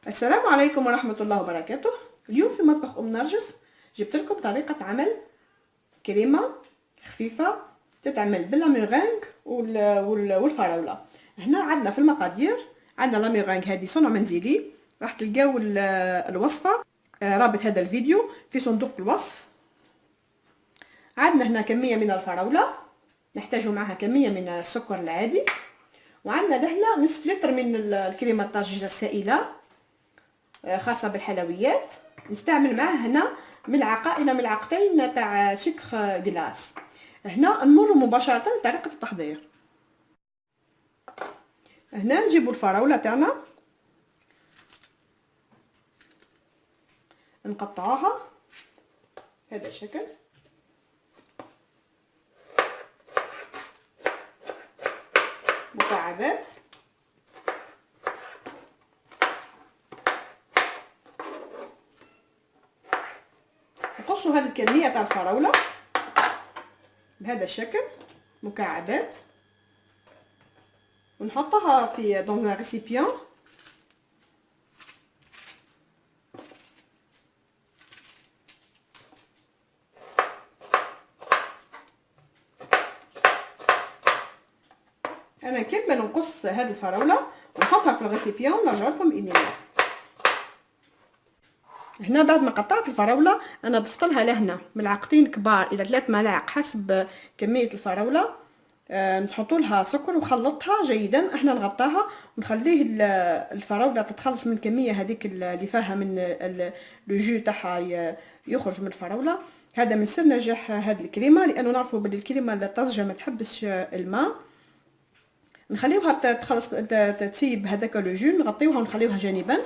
السلام عليكم ورحمة الله وبركاته. اليوم في مطبخ نرجس جبت لكم طريقة عمل كريمة خفيفة تتعمل باللاميغانغ والفراولة. هنا عندنا في المقادير عندنا لاميغانغ، هذه صنع منزلي، راح تلقاو الوصفة رابط هذا الفيديو في صندوق الوصف. عندنا هنا كمية من الفراولة، نحتاج معها كمية من السكر العادي، وعندنا لهنا نصف لتر من الكريمة الطازجة السائلة خاصة بالحلويات. نستعمل معاه هنا ملعقة إلى ملعقتين تاع سكر جلاس. هنا نمر مباشرة لطريقة التحضير. هنا نجيبو الفراولة تاعنا نقطعوها بهذا الشكل، مكعبات. نقصوا هذه الكمية تاع الفراولة بهذا الشكل مكعبات، ونحطها في دون ان ريسيبيون. انا كيما نقص هذه الفراوله ونحطها في الريسيبيون ونرجع لكم باذن الله. هنا بعد ما قطعت الفراوله انا ضفت لها لهنا ملعقتين كبار الى 3 ملاعق حسب كميه الفراوله. نحطوا لها سكر وخلطها جيدا. احنا نغطاها ونخليه الفراوله تتخلص من الكميه هذيك اللي فيها من لو جو تاعها يخرج من الفراوله. هذا من سر نجاح هذه الكريمه، لانه نعرفوا بلي الكريمه الطازجه ما تحبش الماء. نخليوها تخلص تسيب هذاك لو جو، نغطيوها ونخليوها جانبا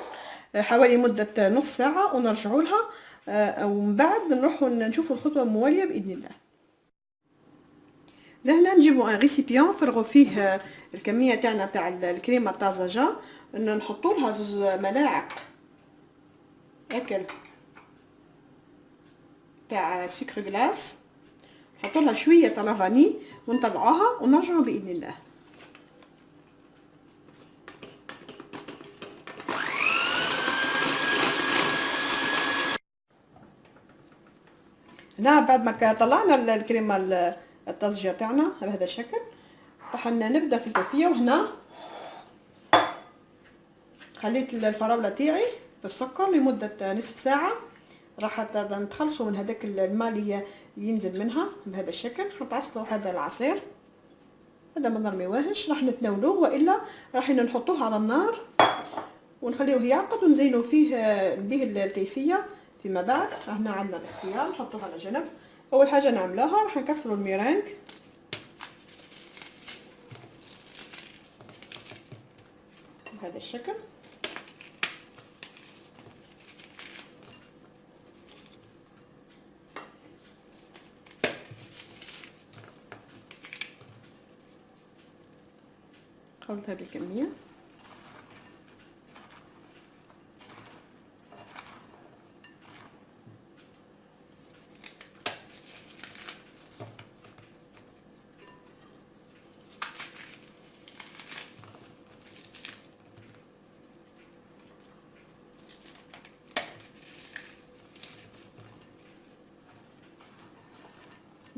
حوالي مده نص ساعه ونرجعوا لها، ومن بعد نروحوا نشوفوا الخطوه المواليه باذن الله. لهنا نجيبوا ان ريسيبيون نفرغوا فيه الكميه تاعنا تاع الكريمه الطازجه، نحطوا لها 2 ملاعق اكل تاع سكر غلاس، نحطوا لها شويه تاع لافاني ونطلعوها ونرجعوا باذن الله. هنا بعد ما طلعنا الكريمه الطازجه تاعنا بهذا الشكل راح نبدا في الكيفيه. وهنا خليت الفراوله تاعي في السكر لمده نصف ساعه، راح نتخلصوا من هذاك الماء اللي ينزل منها بهذا الشكل. نتعصلوا هذا العصير، هذا ما نرميوهش، راح نتناولوه، والا راح نحطوه على النار ونخليوه يعقد ونزينوا فيه به الكيفيه فيما بعد. هنا عندنا الاختيار نحطوه على جنب. اول حاجه نعملوها راح نكسروا الميرانج بهذا الشكل. خلط هذه الكميه.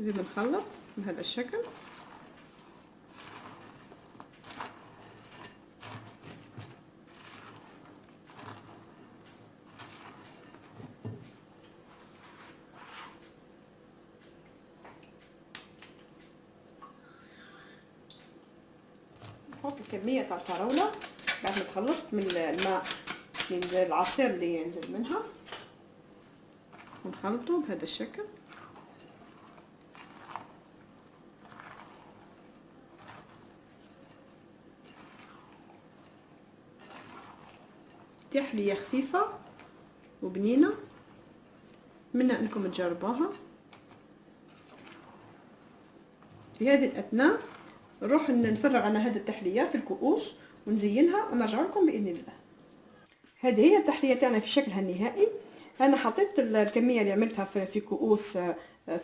نزيد نخلط بهذا الشكل. نحط الكميه تاع الفراوله بعد ما تخلصت من الماء من العصير اللي ينزل منها، ونخلطه بهذا الشكل. تحلية خفيفة وبنينة، منها انكم تجربوها. في هذه الاثناء نروح نفرغ انا هذه التحلية في الكؤوس ونزينها ونرجع لكم باذن الله. هذه هي التحلية تاعنا في شكلها النهائي. انا حطيت الكميه اللي عملتها في كؤوس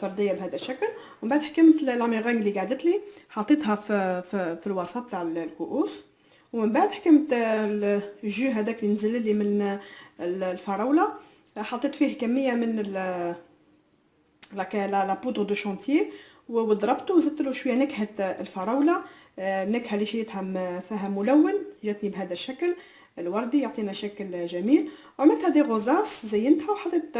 فرديه بهذا الشكل، ومن بعد حكمت لاميغانغ اللي قعدت لي حطيتها في الوسط تاع الكؤوس، ومن بعد حكمت الجو هذاك اللي نزل لي من الفراوله، حطيت فيه كميه من لا بودر دو شونتيي وضربته وزدت له شويه نكهه الفراوله، النكهه اللي شريتها فيها ملون، جاتني بهذا الشكل الوردي يعطينا شكل جميل. وعملت هذه غوزاس زينتها وحطيت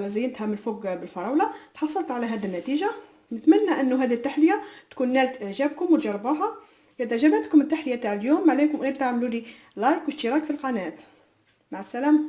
زينتها من فوق بالفراوله، تحصلت على هذه النتيجه. نتمنى انه هذه التحليه تكون نالت اعجابكم وتجربوها. اذا عجبتكم التحليه تاع اليوم عليكم غير تعملوا لي لايك واشتراك في القناه. مع السلامه.